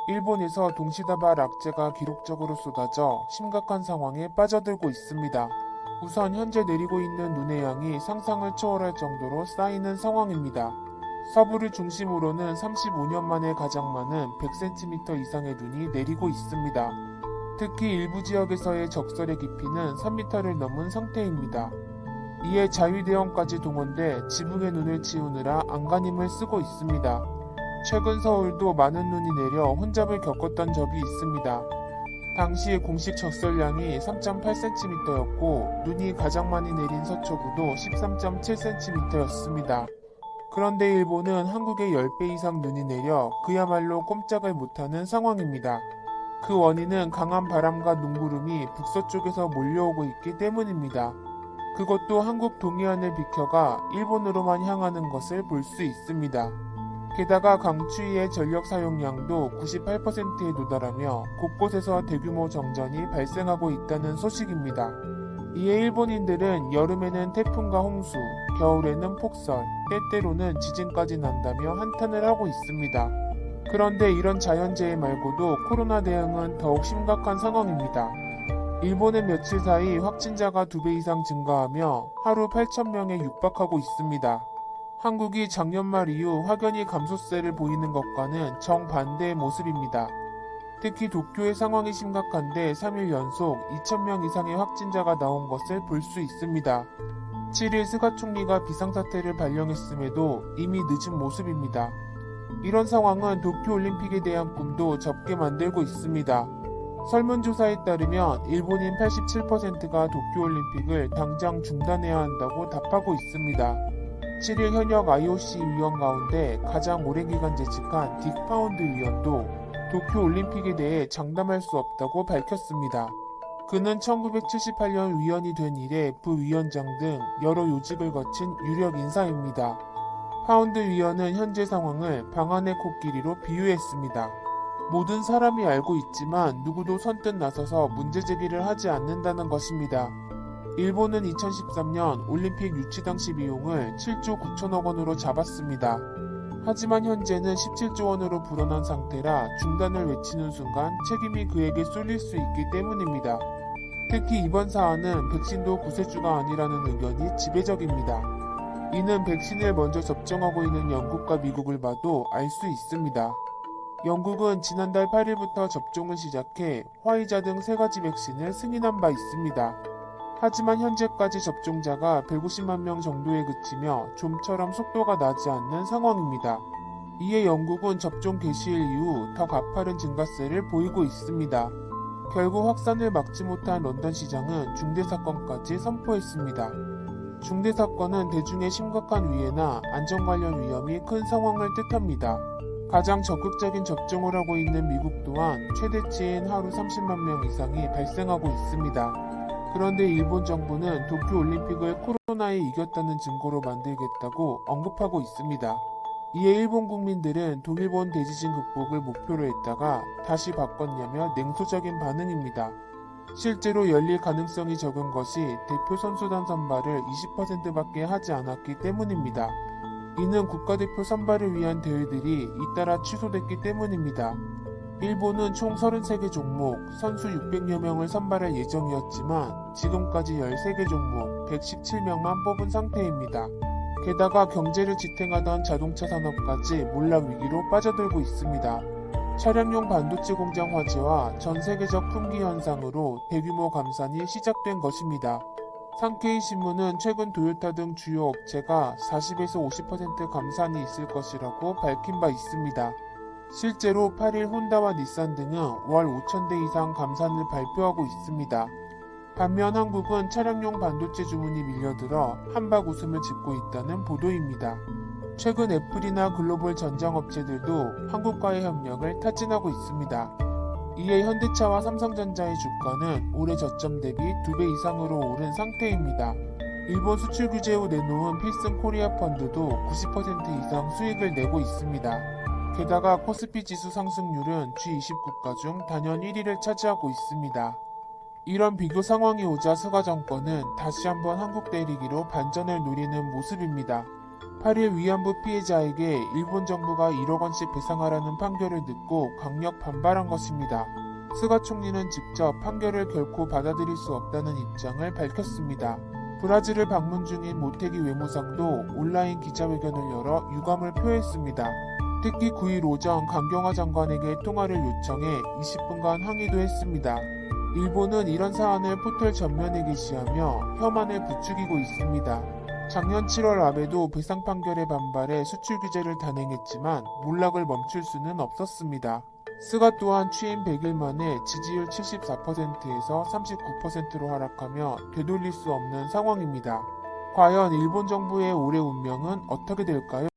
일본에서 동시다발 악재가 기록적으로 쏟아져 심각한 상황에 빠져들고 있습니다. 우선 현재 내리고 있는 눈의 양이 상상을 초월할 정도로 쌓이는 상황입니다. 서부를 중심으로는 35년 만에 가장 많은 100cm 이상의 눈이 내리고 있습니다. 특히 일부 지역에서의 적설의 깊이는 3m를 넘은 상태입니다. 이에 자위대원까지 동원돼 지붕의 눈을 치우느라 안간힘을 쓰고 있습니다. 최근 서울도 많은 눈이 내려 혼잡을 겪었던 적이 있습니다. 당시 공식 적설량이 3.8cm였고 눈이 가장 많이 내린 서초구도 13.7cm였습니다. 그런데 일본은 한국의 10배 이상 눈이 내려 그야말로 꼼짝을 못하는 상황입니다. 그 원인은 강한 바람과 눈구름이 북서쪽에서 몰려오고 있기 때문입니다. 그것도 한국 동해안을 비켜가 일본으로만 향하는 것을 볼 수 있습니다. 게다가 강추위의 전력 사용량도 98%에 도달하며 곳곳에서 대규모 정전이 발생하고 있다는 소식입니다. 이에 일본인들은 여름에는 태풍과 홍수, 겨울에는 폭설, 때때로는 지진까지 난다며 한탄을 하고 있습니다. 그런데 이런 자연재해 말고도 코로나 대응은 더욱 심각한 상황입니다. 일본은 며칠 사이 확진자가 2배 이상 증가하며 하루 8,000명에 육박하고 있습니다. 한국이 작년 말 이후 확연히 감소세를 보이는 것과는 정반대의 모습입니다. 특히 도쿄의 상황이 심각한데 3일 연속 2,000명 이상의 확진자가 나온 것을 볼 수 있습니다. 7일 스가 총리가 비상사태를 발령했음에도 이미 늦은 모습입니다. 이런 상황은 도쿄올림픽에 대한 꿈도 접게 만들고 있습니다. 설문조사에 따르면 일본인 87%가 도쿄올림픽을 당장 중단해야 한다고 답하고 있습니다. 7일 현역 IOC 위원 가운데 가장 오랜 기간 재직한 딕 파운드 위원도 도쿄올림픽에 대해 장담할 수 없다고 밝혔습니다. 그는 1978년 위원이 된 이래 부위원장 등 여러 요직을 거친 유력 인사입니다. 파운드 위원은 현재 상황을 방안의 코끼리로 비유했습니다. 모든 사람이 알고 있지만 누구도 선뜻 나서서 문제제기를 하지 않는다는 것입니다. 일본은 2013년 올림픽 유치 당시 비용을 7조 9천억 원으로 잡았습니다. 하지만 현재는 17조 원으로 불어난 상태라 중단을 외치는 순간 책임이 그에게 쏠릴 수 있기 때문입니다. 특히 이번 사안은 백신도 구세주가 아니라는 의견이 지배적입니다. 이는 백신을 먼저 접종하고 있는 영국과 미국을 봐도 알 수 있습니다. 영국은 지난달 8일부터 접종을 시작해 화이자 등 3가지 백신을 승인한 바 있습니다. 하지만 현재까지 접종자가 150만 명 정도에 그치며 좀처럼 속도가 나지 않는 상황입니다. 이에 영국은 접종 개시일 이후 더 가파른 증가세를 보이고 있습니다. 결국 확산을 막지 못한 런던 시장은 중대사건까지 선포했습니다. 중대사건은 대중의 심각한 위해나 안전 관련 위험이 큰 상황을 뜻합니다. 가장 적극적인 접종을 하고 있는 미국 또한 최대치인 하루 30만 명 이상이 발생하고 있습니다. 그런데 일본 정부는 도쿄올림픽을 코로나에 이겼다는 증거로 만들겠다고 언급하고 있습니다. 이에 일본 국민들은 동일본 대지진 극복을 목표로 했다가 다시 바꿨냐며 냉소적인 반응입니다. 실제로 열릴 가능성이 적은 것이 대표 선수단 선발을 20%밖에 하지 않았기 때문입니다. 이는 국가대표 선발을 위한 대회들이 잇따라 취소됐기 때문입니다. 일본은 총 33개 종목, 선수 600여 명을 선발할 예정이었지만 지금까지 13개 종목, 117명만 뽑은 상태입니다. 게다가 경제를 지탱하던 자동차 산업까지 몰락 위기로 빠져들고 있습니다. 차량용 반도체 공장 화재와 전 세계적 품귀 현상으로 대규모 감산이 시작된 것입니다. 산케이 신문은 최근 토요타 등 주요 업체가 40에서 50% 감산이 있을 것이라고 밝힌 바 있습니다. 실제로 8일 혼다와 닛산 등은 월 5,000대 이상 감산을 발표하고 있습니다. 반면 한국은 차량용 반도체 주문이 밀려들어 한박 웃음을 짓고 있다는 보도입니다. 최근 애플이나 글로벌 전장업체들도 한국과의 협력을 타진하고 있습니다. 이에 현대차와 삼성전자의 주가는 올해 저점 대비 2배 이상으로 오른 상태입니다. 일본 수출 규제 후 내놓은 필승 코리아 펀드도 90% 이상 수익을 내고 있습니다. 게다가 코스피 지수 상승률은 G20 국가 중 단연 1위를 차지하고 있습니다. 이런 비교 상황이 오자 스가 정권은 다시 한번 한국 때리기로 반전을 노리는 모습입니다. 8일 위안부 피해자에게 일본 정부가 1억 원씩 배상하라는 판결을 듣고 강력 반발한 것입니다. 스가 총리는 직접 판결을 결코 받아들일 수 없다는 입장을 밝혔습니다. 브라질을 방문 중인 모테기 외무상도 온라인 기자회견을 열어 유감을 표했습니다. 특히 9일 오전 강경화 장관에게 통화를 요청해 20분간 항의도 했습니다. 일본은 이런 사안을 포털 전면에 게시하며 혐한을 부추기고 있습니다. 작년 7월 아베도 배상 판결에 반발해 수출 규제를 단행했지만 몰락을 멈출 수는 없었습니다. 스가 또한 취임 100일 만에 지지율 74%에서 39%로 하락하며 되돌릴 수 없는 상황입니다. 과연 일본 정부의 올해 운명은 어떻게 될까요?